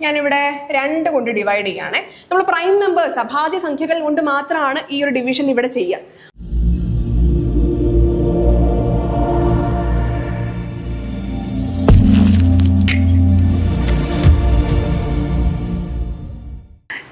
ഞാനിവിടെ 2 കൊണ്ട് ഡിവൈഡ് ചെയ്യാണ്. നമ്മൾ പ്രൈം നമ്പേഴ്സ് അഭാജ്യ സംഖ്യകൾ കൊണ്ട് മാത്രമാണ് ഈ ഒരു ഡിവിഷൻ ഇവിടെ ചെയ്യുക.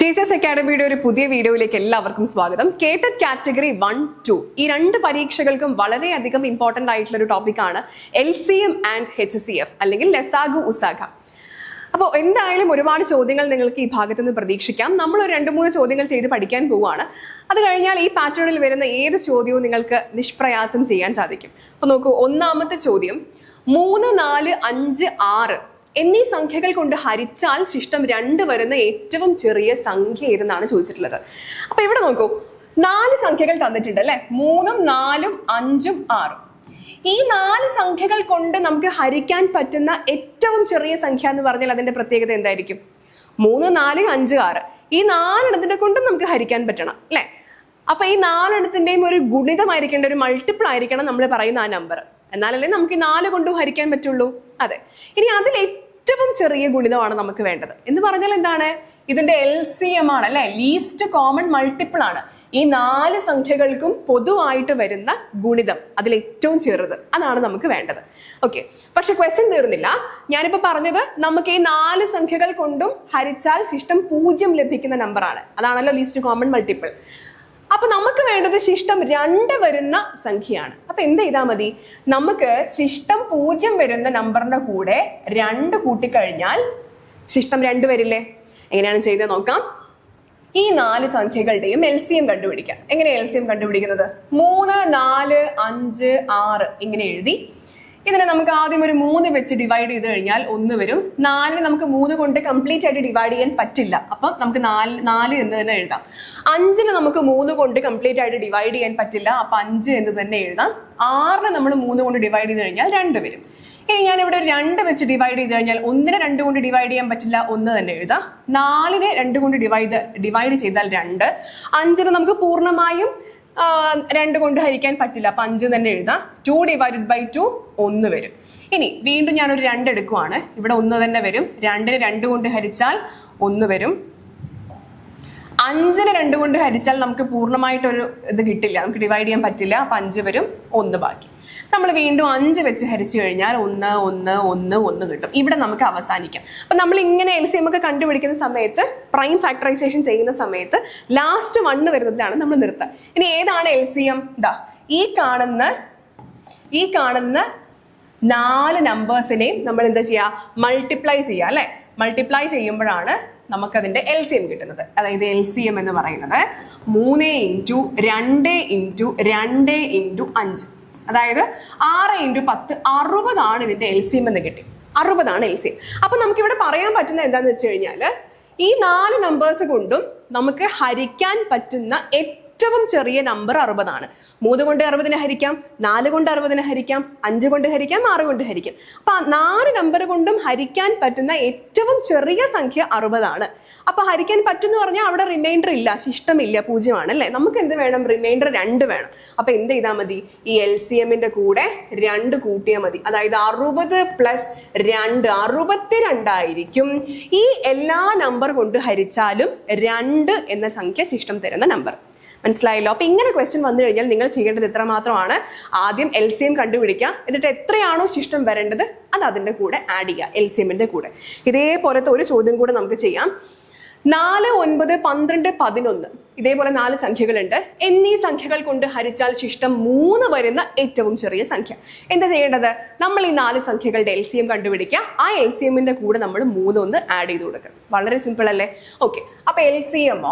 ടീച്ചേഴ്സ് അക്കാഡമിയുടെ ഒരു പുതിയ വീഡിയോയിലേക്ക് എല്ലാവർക്കും സ്വാഗതം. കേട്ടറ്റ് കാറ്റഗറി 1, 2 ഈ 2 പരീക്ഷകൾക്കും വളരെയധികം ഇമ്പോർട്ടന്റ് ആയിട്ടുള്ള ഒരു ടോപ്പിക്കാണ് LCM ആൻഡ് HCF അല്ലെങ്കിൽ ലസാഗു ഉസാഗ. അപ്പോൾ എന്തായാലും ഒരുപാട് ചോദ്യങ്ങൾ നിങ്ങൾക്ക് ഈ ഭാഗത്ത് നിന്ന് പ്രതീക്ഷിക്കാം. നമ്മൾ ഒരു 2-3 ചോദ്യങ്ങൾ ചെയ്ത് പഠിക്കാൻ പോവുകയാണ്. അത് കഴിഞ്ഞാൽ ഈ പാറ്റേണിൽ വരുന്ന ഏത് ചോദ്യവും നിങ്ങൾക്ക് നിഷ്പ്രയാസം ചെയ്യാൻ സാധിക്കും. അപ്പൊ നോക്കൂ, ഒന്നാമത്തെ ചോദ്യം 3, 4, 5, 6 എന്നീ സംഖ്യകൾ കൊണ്ട് ഹരിച്ചാൽ ശിഷ്ടം 2 വരുന്ന ഏറ്റവും ചെറിയ സംഖ്യ ഏതെന്നാണ് ചോദിച്ചിട്ടുള്ളത്. അപ്പൊ ഇവിടെ നോക്കൂ, 4 സംഖ്യകൾ തന്നിട്ടുണ്ട് അല്ലെ, 3, 4, 5, 6. ഈ 4 സംഖ്യകൾ കൊണ്ട് നമുക്ക് ഹരിക്കാൻ പറ്റുന്ന ഏറ്റവും ചെറിയ സംഖ്യ എന്ന് പറഞ്ഞാൽ അതിന്റെ പ്രത്യേകത എന്തായിരിക്കും? 3, 4, 5, 6 ഈ 4 എണ്ണത്തിനെ കൊണ്ടും നമുക്ക് ഹരിക്കാൻ പറ്റണം അല്ലെ. അപ്പൊ ഈ 4 എണ്ണത്തിന്റെയും ഒരു ഗുണിതമായിരിക്കേണ്ട, ഒരു മൾട്ടിപ്പിൾ ആയിരിക്കണം നമ്മൾ പറയുന്ന ആ നമ്പർ. എന്നാലല്ലേ നമുക്ക് ഈ 4 കൊണ്ടും ഹരിക്കാൻ പറ്റുള്ളൂ. അതെ, ഇനി അതിൽ ഏറ്റവും ചെറിയ ഗുണിതമാണ് നമുക്ക് വേണ്ടത്. എന്ന് പറഞ്ഞാൽ എന്താണ്? ഇതിന്റെ LCM ആണ് അല്ലെ, ലീസ്റ്റ് കോമൺ മൾട്ടിപ്പിൾ ആണ്. ഈ 4 സംഖ്യകൾക്കും പൊതുവായിട്ട് വരുന്ന ഗുണിതം, അതിൽ ഏറ്റവും ചെറുത്, അതാണ് നമുക്ക് വേണ്ടത്. ഓക്കെ, പക്ഷെ ക്വസ്റ്റ്യൻ തീർന്നില്ല. ഞാനിപ്പോ പറഞ്ഞത് നമുക്ക് ഈ 4 സംഖ്യകൾ കൊണ്ടും ഹരിച്ചാൽ ശിഷ്ടം 0 ലഭിക്കുന്ന നമ്പറാണ്. അതാണല്ലോ ലീസ്റ്റ് കോമൺ മൾട്ടിപ്പിൾ. അപ്പൊ നമുക്ക് വേണ്ടത് ശിഷ്ടം 2 വരുന്ന സംഖ്യയാണ്. അപ്പൊ എന്ത് ചെയ്താൽ മതി? നമുക്ക് ശിഷ്ടം 0 വരുന്ന നമ്പറിന്റെ കൂടെ 2 കൂട്ടിക്കഴിഞ്ഞാൽ ശിഷ്ടം 2 വരില്ലേ? എങ്ങനെയാണ് ചെയ്ത് നോക്കാം. ഈ 4 സംഖ്യകളുടെയും LCM കണ്ടുപിടിക്കാം. എങ്ങനെയാണ് LCM കണ്ടുപിടിക്കുന്നത്? 3, 4, 5, 6 ഇങ്ങനെ എഴുതി ഇതിനെ നമുക്ക് ആദ്യം ഒരു 3 വെച്ച് ഡിവൈഡ് ചെയ്ത് കഴിഞ്ഞാൽ 1 വരും. 4 നമുക്ക് 3 കൊണ്ട് കംപ്ലീറ്റ് ആയിട്ട് ഡിവൈഡ് ചെയ്യാൻ പറ്റില്ല, അപ്പൊ നമുക്ക് 4 എന്ന് തന്നെ എഴുതാം. 5 നമുക്ക് 3 കൊണ്ട് കംപ്ലീറ്റ് ആയിട്ട് ഡിവൈഡ് ചെയ്യാൻ പറ്റില്ല, അപ്പൊ 5 എന്ന് തന്നെ എഴുതാം. 6 നമ്മൾ 3 കൊണ്ട് ഡിവൈഡ് ചെയ്ത് കഴിഞ്ഞാൽ 2 വരും. ഇനി ഞാൻ ഇവിടെ 2 വെച്ച് ഡിവൈഡ് ചെയ്ത് കഴിഞ്ഞാൽ 1-നെ 2 കൊണ്ട് ഡിവൈഡ് ചെയ്യാൻ പറ്റില്ല, 1 തന്നെ എഴുതാം. 4-നെ 2 കൊണ്ട് ഡിവൈഡ് ചെയ്താൽ 2. 5-നെ നമുക്ക് പൂർണ്ണമായും 2 കൊണ്ട് ഹരിക്കാൻ പറ്റില്ല, അപ്പൊ 5 തന്നെ എഴുതാം. 2 ഡിവൈഡഡ് ബൈ 2 1 വരും. ഇനി വീണ്ടും ഞാനൊരു 2 എടുക്കുവാണ്. ഇവിടെ 1 തന്നെ വരും. 2-നെ 2 കൊണ്ട് ഹരിച്ചാൽ 1 വരും. 5-നെ 2 കൊണ്ട് ഹരിച്ചാൽ നമുക്ക് പൂർണ്ണമായിട്ടൊരു ഇത് കിട്ടില്ല, നമുക്ക് ഡിവൈഡ് ചെയ്യാൻ പറ്റില്ല, അപ്പൊ 5 വരും. 1 ബാക്കി. നമ്മൾ വീണ്ടും 5 വെച്ച് ഹരിച്ചു കഴിഞ്ഞാൽ 1, 1, 1, 1 കിട്ടും. ഇവിടെ നമുക്ക് അവസാനിക്കാം. അപ്പൊ നമ്മൾ ഇങ്ങനെ LCM ഒക്കെ കണ്ടുപിടിക്കുന്ന സമയത്ത്, പ്രൈം ഫാക്ടറൈസേഷൻ ചെയ്യുന്ന സമയത്ത് ലാസ്റ്റ് 1 വരുന്നതിലാണ് നമ്മൾ നിർത്തുക. ഇനി ഏതാണ് LCM? ദാ ഈ കാണുന്ന 4 നമ്പേഴ്സിനെയും നമ്മൾ എന്താ ചെയ്യുക? മൾട്ടിപ്ലൈ ചെയ്യുക അല്ലെ. മൾട്ടിപ്ലൈ ചെയ്യുമ്പോഴാണ് നമുക്കതിന്റെ LCM കിട്ടുന്നത്. അതായത് LCM എന്ന് പറയുന്നത് 3 × 2 × 2 × 5, അതായത് 6 × 10 60 ആണ് ഇതിന്റെ LCM എന്ന് കിട്ടി. 60 ആണ് LCM. അപ്പൊ നമുക്ക് ഇവിടെ പറയാൻ പറ്റുന്ന എന്താന്ന് വെച്ച് കഴിഞ്ഞാല്, ഈ 4 നമ്പേഴ്സ് കൊണ്ടും നമുക്ക് ഹരിക്കാൻ പറ്റുന്ന ഏറ്റവും ചെറിയ നമ്പർ 60 ആണ്. 3 കൊണ്ട് 60-നെ ഹരിക്കാം, 4 കൊണ്ട് 60-നെ ഹരിക്കാം, 5 കൊണ്ട് ഹരിക്കാം, 6 കൊണ്ട് ഹരിക്കാം. അപ്പൊ 4 നമ്പർ കൊണ്ടും ഹരിക്കാൻ പറ്റുന്ന ഏറ്റവും ചെറിയ സംഖ്യ 60 ആണ്. അപ്പൊ ഹരിക്കാൻ പറ്റുമെന്ന് പറഞ്ഞാൽ അവിടെ റിമൈൻഡർ ഇല്ല, ശിഷ്ടമില്ല, 0 ആണ് അല്ലെ. നമുക്ക് എന്ത് വേണം? റിമൈൻഡർ 2 വേണം. അപ്പൊ എന്ത് ചെയ്താൽ മതി? ഈ LCM-ന്റെ കൂടെ 2 കൂട്ടിയാൽ മതി. അതായത് 60 + 2 62 ആയിരിക്കും. ഈ എല്ലാ നമ്പർ കൊണ്ട് ഹരിച്ചാലും 2 എന്ന സംഖ്യ ശിഷ്ടം തരുന്ന നമ്പർ. മനസ്സിലായല്ലോ? അപ്പൊ ഇങ്ങനെ ക്വസ്റ്റ്യൻ വന്നു കഴിഞ്ഞാൽ നിങ്ങൾ ചെയ്യേണ്ടത് ഇത്ര മാത്രമാണ്. ആദ്യം LCM കണ്ടുപിടിക്കുക, എന്നിട്ട് എത്രയാണോ ശിഷ്ടം വരേണ്ടത് അത് അതിന്റെ കൂടെ ആഡ് ചെയ്യുക, LCM-ന്റെ കൂടെ. ഇതേപോലത്തെ ഒരു ചോദ്യം കൂടെ നമുക്ക് ചെയ്യാം. 4, 9, 12, 11 ഇതേപോലെ 4 സംഖ്യകളുണ്ട്. എന്നീ സംഖ്യകൾ കൊണ്ട് ഹരിച്ചാൽ ശിഷ്ടം 3 വരുന്ന ഏറ്റവും ചെറിയ സംഖ്യ. എന്താ ചെയ്യേണ്ടത്? നമ്മൾ ഈ 4 സംഖ്യകളുടെ LCM കണ്ടുപിടിക്കുക. ആ LCM-ന്റെ കൂടെ നമ്മൾ 3 ഒന്ന് ആഡ് ചെയ്ത് കൊടുക്കുക. വളരെ സിമ്പിൾ അല്ലേ? ഓക്കെ, അപ്പൊ LCM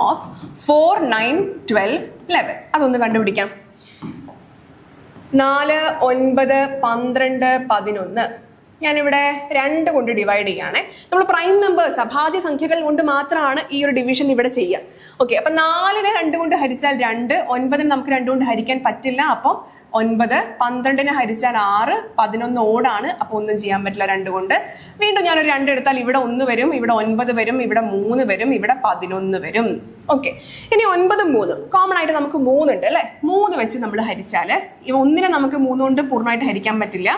of 4, 9, 12, 11 അതൊന്ന് കണ്ടുപിടിക്കാം. 4, 9, 12, 11 ഞാനിവിടെ 2 കൊണ്ട് ഡിവൈഡ് ചെയ്യാണ്. നമ്മൾ പ്രൈം നമ്പേഴ്സ് അഭാജ്യ സംഖ്യകൾ കൊണ്ട് മാത്രമാണ് ഈ ഒരു ഡിവിഷൻ ഇവിടെ ചെയ്യുക. ഓക്കെ, അപ്പൊ 4-നെ 2 കൊണ്ട് ഹരിച്ചാൽ 2, 9-നെ നമുക്ക് 2 കൊണ്ട് ഹരിക്കാൻ പറ്റില്ല, അപ്പൊ 9, 12-നെ ഹരിച്ചാൽ 6, 11 ഓടാണ്, അപ്പൊ ഒന്നും ചെയ്യാൻ പറ്റില്ല 2 കൊണ്ട്. വീണ്ടും ഞാനൊരു 2 എടുത്താൽ ഇവിടെ 1 വരും, ഇവിടെ 9 വരും, ഇവിടെ 3 വരും, ഇവിടെ 11 വരും. ഓക്കെ, ഇനി 9, 3 കോമൺ ആയിട്ട് നമുക്ക് 3 ഉണ്ട് അല്ലെ. 3 വെച്ച് നമ്മൾ ഹരിച്ചാൽ 1-നെ നമുക്ക് 3 കൊണ്ട് പൂർണ്ണമായിട്ട് ഹരിക്കാൻ പറ്റില്ല.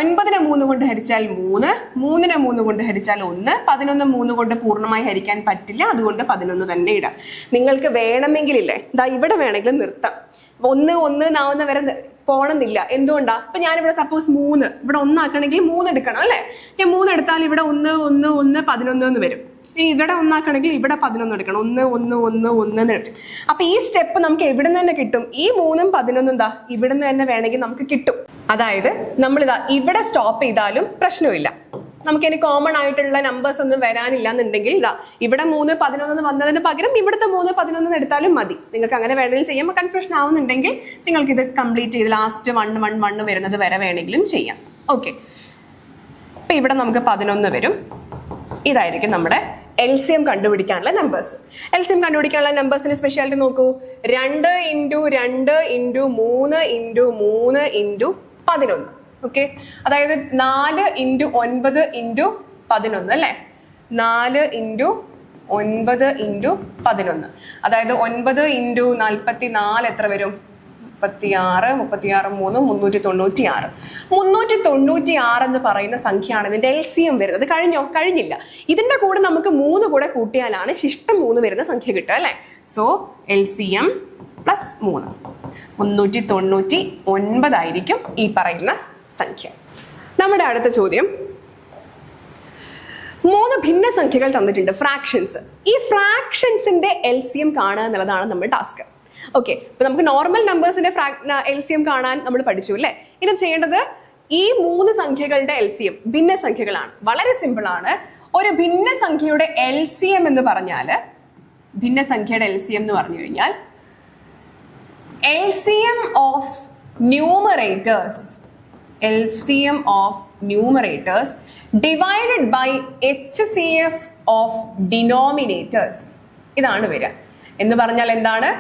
9-നെ 3 കൊണ്ട് ഹരിച്ചാൽ ഹരിച്ചാൽ 3, 3നെ 3 കൊണ്ട് ഹരിച്ചാൽ 1, 11 3 കൊണ്ട് പൂർണ്ണമായി ഹരിക്കാൻ പറ്റില്ല, അതുകൊണ്ട് 11 തന്നെ ഇടാം. നിങ്ങൾക്ക് വേണമെങ്കിലില്ലേ ദാ ഇവിടെ വേണമെങ്കിലും നിർത്താം. 1 1 ആവുന്ന വരെ പോണമെന്നില്ല. എന്തുകൊണ്ടാ? ഇപ്പൊ ഞാനിവിടെ സപ്പോസ് 3 ഇവിടെ 1 ആക്കണമെങ്കിൽ 3 എടുക്കണം അല്ലെ. ഞാൻ 3 എടുത്താൽ ഇവിടെ 1 1 1 11 എന്ന് വരും. ഇനി ഇവിടെ 1 ആക്കണമെങ്കിൽ ഇവിടെ 11 എടുക്കണം. 1 1 1 1 എന്ന് എടുക്കും. അപ്പൊ ഈ സ്റ്റെപ്പ് നമുക്ക് എവിടെ നിന്ന് തന്നെ കിട്ടും? ഈ 3ഉം 11ഉം എന്താ ഇവിടെ നിന്ന് തന്നെ വേണമെങ്കിൽ നമുക്ക് കിട്ടും. അതായത് നമ്മളിതാ ഇവിടെ സ്റ്റോപ്പ് ചെയ്താലും പ്രശ്നമില്ല. നമുക്ക് ഇനി കോമൺ ആയിട്ടുള്ള നമ്പേഴ്സ് ഒന്നും വരാനില്ല എന്നുണ്ടെങ്കിൽ ഇതാ ഇവിടെ 3 11 വന്നതിന് പകരം ഇവിടുത്തെ 3 11 എടുത്താലും മതി. നിങ്ങൾക്ക് അങ്ങനെ വേണമെങ്കിൽ ചെയ്യാം. കൺഫ്യൂഷൻ ആവുന്നുണ്ടെങ്കിൽ നിങ്ങൾക്ക് ഇത് കംപ്ലീറ്റ് ചെയ്ത് ലാസ്റ്റ് 1 1 1 വരുന്നത് വരെ വേണമെങ്കിലും ചെയ്യാം. ഓക്കെ, അപ്പൊ ഇവിടെ നമുക്ക് 11 വരും. ഇതായിരിക്കും നമ്മുടെ LCM കണ്ടുപിടിക്കാനുള്ള നമ്പേഴ്സ്. LCM കണ്ടുപിടിക്കാനുള്ള നമ്പേഴ്സിന്റെ സ്പെഷ്യാലിറ്റി നോക്കൂ. 2 × 2 × 3 × 3 × 11. ഓക്കെ, അതായത് 4 × 9 × 11 അല്ലെ. 4 × 9 × 11, അതായത് 9 × 44 എത്ര വരും? 36 36 3 396. 396 എന്ന് പറയുന്ന സംഖ്യയാണ് ഇതിന്റെ LCM വരുന്നത്. കഴിഞ്ഞില്ല. ഇതിന്റെ കൂടെ നമുക്ക് 3 കൂടെ കൂട്ടിയാലാണ് ശിഷ്ടം 3 വരുന്ന സംഖ്യ കിട്ടുക അല്ലെ. സോ LCM പ്ലസ് 3 399 ആയിരിക്കും ഈ പറയുന്ന സംഖ്യ. നമ്മുടെ അടുത്ത ചോദ്യം, 3 ഭിന്ന സംഖ്യകൾ തന്നിട്ടുണ്ട്, ഫ്രാക്ഷൻസ്. ഈ ഫ്രാക്ഷൻസിന്റെ LCM കാണുക എന്നുള്ളതാണ് നമ്മുടെ ടാസ്ക്. ഓക്കെ, ഇപ്പൊ നമുക്ക് നോർമൽ നമ്പേഴ്സിന്റെ LCM കാണാൻ നമ്മൾ പഠിച്ചു അല്ലേ. ഇനി ചെയ്യേണ്ടത് ഈ 3 സംഖ്യകളുടെ LCM ഭിന്ന സംഖ്യകളാണ്. വളരെ സിമ്പിൾ ആണ്. ഒരു ഭിന്ന സംഖ്യയുടെ LCM എന്ന് പറഞ്ഞാല്, ഭിന്ന സംഖ്യയുടെ LCM എന്ന് പറഞ്ഞു കഴിഞ്ഞാൽ LCM of numerators, LCM of numerators divided by HCF of denominators. ഇതാണ് വരിക. എന്ന് പറഞ്ഞാൽ എന്താണ്?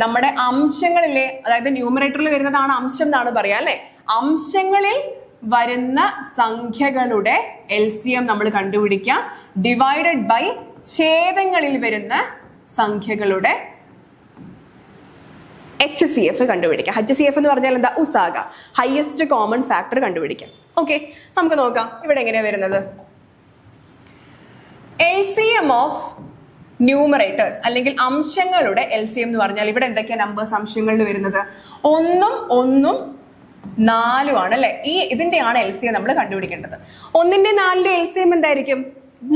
നമ്മുടെ അംശങ്ങളിലെ, അതായത് ന്യൂമറേറ്ററിൽ വരുന്നതാണ് അംശം എന്നാണ് പറയാ അല്ലെ. അംശങ്ങളിൽ വരുന്ന സംഖ്യകളുടെ LCM നമ്മൾ കണ്ടുപിടിക്കുക, ഡിവൈഡഡ് ബൈ ഛേദങ്ങളിൽ വരുന്ന സംഖ്യകളുടെ HCF കണ്ടുപിടിക്കാം. HCF എന്ന് പറഞ്ഞാൽ എന്താ? ഉസാഗ, ഹയസ്റ്റ് കോമൺ ഫാക്ടർ കണ്ടുപിടിക്കാം. ഓക്കെ, നമുക്ക് നോക്കാം ഇവിടെ എങ്ങനെയാ വരുന്നത്. LCM ഓഫ് ന്യൂമറേറ്റേഴ്സ് അല്ലെങ്കിൽ അംശങ്ങളുടെ LCM എന്ന് പറഞ്ഞാൽ ഇവിടെ എന്തൊക്കെയാ നമ്പേഴ്സ് അംശങ്ങളിൽ വരുന്നത്? 1 1 4 ആണ് അല്ലെ. ഇതിന്റെയാണ് LCM നമ്മൾ കണ്ടുപിടിക്കേണ്ടത്. 1ന്റെ 4ന്റെ LCM എന്തായിരിക്കും?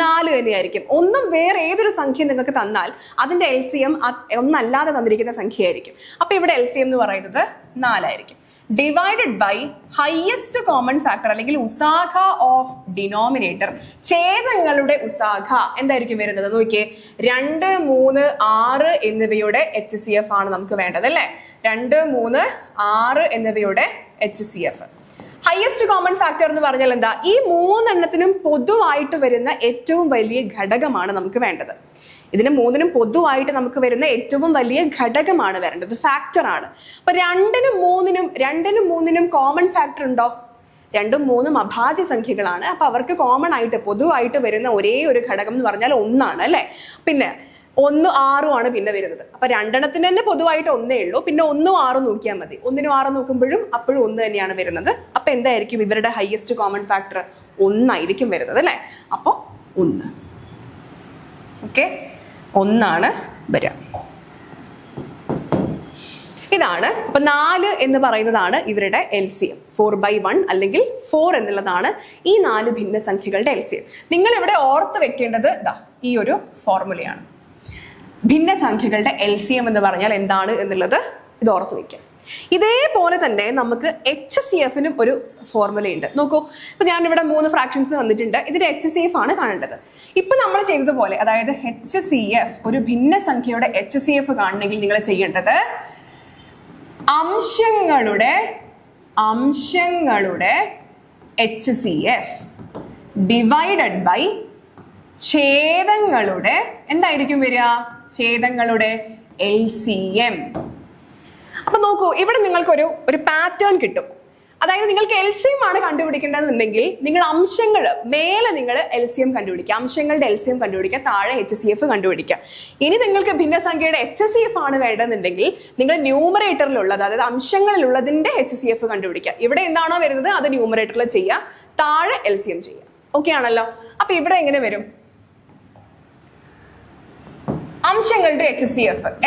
4 തന്നെയായിരിക്കും. ഒന്നും വേറെ ഏതൊരു സംഖ്യ നിങ്ങൾക്ക് തന്നാൽ അതിന്റെ LCM ഒന്നല്ലാതെ തന്നിരിക്കുന്ന സംഖ്യയായിരിക്കും. അപ്പൊ ഇവിടെ LCM എന്ന് പറയുന്നത് 4 ആയിരിക്കും. Divided by highest common factor അല്ലെങ്കിൽ ഉസാഖ ഓഫ് ഡിനോമിനേറ്റർ, ഛേദങ്ങളുടെ ഉസാഖ എന്തായിരിക്കും വരുന്നത്? നോക്കിയേ, 2 3 6 എന്നിവയുടെ HCF ആണ് നമുക്ക് വേണ്ടത് അല്ലെ. 2 3 6 എന്നിവയുടെ HCF. ഹയസ്റ്റ് കോമൺ ഫാക്ടർ എന്ന് പറഞ്ഞാൽ എന്താ? ഈ 3 എണ്ണത്തിനും പൊതുവായിട്ട് വരുന്ന ഏറ്റവും വലിയ ഘടകമാണ് നമുക്ക് വേണ്ടത്. ഇതിന് 3നും പൊതുവായിട്ട് നമുക്ക് വരുന്ന ഏറ്റവും വലിയ ഘടകമാണ് വരേണ്ടത്, ഫാക്ടർ ആണ്. അപ്പൊ 2നും 3നും കോമൺ ഫാക്ടർ ഉണ്ടോ? 2ഉം 3ഉം അഭാജ്യ സംഖ്യകളാണ്. അപ്പൊ അവർക്ക് കോമൺ ആയിട്ട് പൊതുവായിട്ട് വരുന്ന ഒരേ ഒരു ഘടകം എന്ന് പറഞ്ഞാൽ 1 ആണ് അല്ലെ. പിന്നെ 1 6 ആണ് പിന്നെ വരുന്നത്. അപ്പൊ 2 എണ്ണത്തിന് തന്നെ പൊതുവായിട്ട് 1 ഉള്ളൂ. പിന്നെ 1 6 നോക്കിയാൽ മതി. 1നും 6 നോക്കുമ്പോഴും അപ്പോഴും 1 തന്നെയാണ് വരുന്നത്. അപ്പൊ എന്തായിരിക്കും ഇവരുടെ ഹയസ്റ്റ് കോമൺ ഫാക്ടർ? 1 ആയിരിക്കും വരുന്നത് അല്ലെ. അപ്പൊ 1. ഓക്കെ, 1 ആണ് വരിക. ഇതാണ്. അപ്പൊ 4 എന്ന് പറയുന്നതാണ് ഇവരുടെ LCM. 4/1 അല്ലെങ്കിൽ 4 എന്നുള്ളതാണ് ഈ 4 ഭിന്ന സംഖ്യകളുടെ LCM. നിങ്ങൾ ഇവിടെ ഓർത്ത് വെക്കേണ്ടത് ഈ ഒരു ഫോർമുലയാണ്. ഭിന്ന സംഖ്യകളുടെ LCM എന്ന് പറഞ്ഞാൽ എന്താണ് എന്നുള്ളത് ഇത് ഓർത്ത് വെക്കാം. ഇതേപോലെ തന്നെ നമുക്ക് HCFനും ഒരു ഫോർമുലയുണ്ട്. നോക്കൂ, ഇപ്പൊ ഞാനിവിടെ 3 ഫ്രാക്ഷൻസ് വന്നിട്ടുണ്ട്. ഇതിന്റെ HCF ആണ് കാണേണ്ടത്. ഇപ്പൊ നമ്മൾ ചെയ്തതുപോലെ, അതായത് HCF, ഒരു ഭിന്ന സംഖ്യയുടെ HCF കാണണമെങ്കിൽ നിങ്ങൾ ചെയ്യേണ്ടത് അംശങ്ങളുടെ HCF ഡിവൈഡഡ് ബൈ ഛേദങ്ങളുടെ എന്തായിരിക്കും വരിക? ഛേദങ്ങളുടെ LCM. അപ്പൊ നോക്കൂ, ഇവിടെ നിങ്ങൾക്ക് ഒരു പാറ്റേൺ കിട്ടും. അതായത് നിങ്ങൾക്ക് LCM ആണ് കണ്ടുപിടിക്കേണ്ടതെന്നുണ്ടെങ്കിൽ നിങ്ങൾ അംശങ്ങൾ മേലെ നിങ്ങൾ LCM കണ്ടുപിടിക്കുക, അംശങ്ങളുടെ LCM കണ്ടുപിടിക്കുക, താഴെ HCF കണ്ടുപിടിക്കുക. ഇനി നിങ്ങൾക്ക് ഭിന്നസംഖ്യയുടെ HCF ആണ് വേണ്ടതെന്നുണ്ടെങ്കിൽ നിങ്ങൾ ന്യൂമറേറ്ററിലുള്ളത്, അതായത് അംശങ്ങളിലുള്ളതിന്റെ HCF കണ്ടുപിടിക്കുക. ഇവിടെ എന്താണോ വരുന്നത് അത് ന്യൂമറേറ്ററിൽ ചെയ്യുക, താഴെ LCM ചെയ്യുക. ഓക്കെ ആണല്ലോ? അപ്പൊ ഇവിടെ എങ്ങനെ വരും? അംശങ്ങളുടെ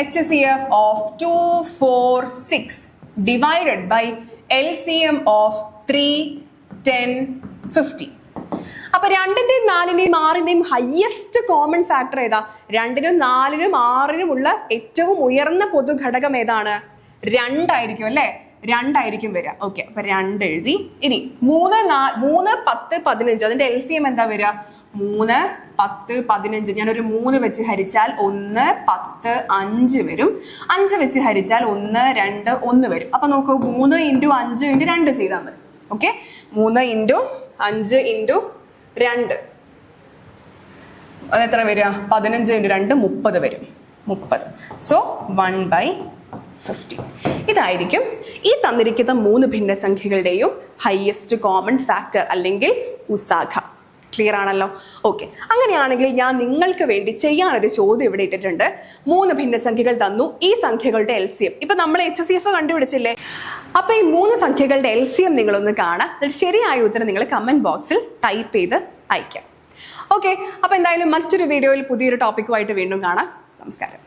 HCF of 2, 4, 6 divided by LCM of 3, 10, 50. അപ്പൊ 2ന്റെയും 4ന്റെയും 6ന്റെയും ഹയസ്റ്റ് കോമൺ ഫാക്ടർ ഏതാ? 2നും 4നും 6നും ഉള്ള ഏറ്റവും ഉയർന്ന പൊതുഘടകം ഏതാണ്? 2 ആയിരിക്കും അല്ലെ? 2 ആയിരിക്കും വരിക. ഓക്കെ, അപ്പൊ 2 എഴുതി. ഇനി 3, 10, 15 അതിന്റെ LCM എന്താ വരിക? 3, 10, 15. ഞാനൊരു 3 വെച്ച് ഹരിച്ചാൽ 1, 10, 5 വരും. 5 വെച്ച് ഹരിച്ചാൽ 1, 2, 1 വരും. അപ്പൊ നോക്കൂ, 3 × 5 × 2 ചെയ്താൽ മതി. ഓക്കെ, 3 × 5 × 2 അതെത്ര വരിക? 15 × 2 30 വരും. 30. സോ 1/50. ഇതായിരിക്കും ഈ തന്നിരിക്കുന്ന 3 ഭിന്നസംഖ്യകളുടെയും ഹയസ്റ്റ് കോമൺ ഫാക്ടർ അല്ലെങ്കിൽ ഉസാഘ. ക്ലിയർ ആണല്ലോ? ഓക്കെ, അങ്ങനെയാണെങ്കിൽ ഞാൻ നിങ്ങൾക്ക് വേണ്ടി ചെയ്യാനൊരു ചോദ്യം ഇവിടെ ഇട്ടിട്ടുണ്ട്. 3 ഭിന്നസംഖ്യകൾ തന്നു, ഈ സംഖ്യകളുടെ LCM. ഇപ്പൊ നമ്മൾ HCF കണ്ടുപിടിച്ചില്ലേ? അപ്പൊ ഈ 3 സംഖ്യകളുടെ LCM നിങ്ങളൊന്ന് കാണാം. ശരിയായ ഉത്തരം നിങ്ങൾ കമന്റ് ബോക്സിൽ ടൈപ്പ് ചെയ്ത് അയക്കാം. ഓക്കെ, അപ്പൊ എന്തായാലും മറ്റൊരു വീഡിയോയിൽ പുതിയൊരു ടോപ്പിക്കുമായിട്ട് വീണ്ടും കാണാം. നമസ്കാരം.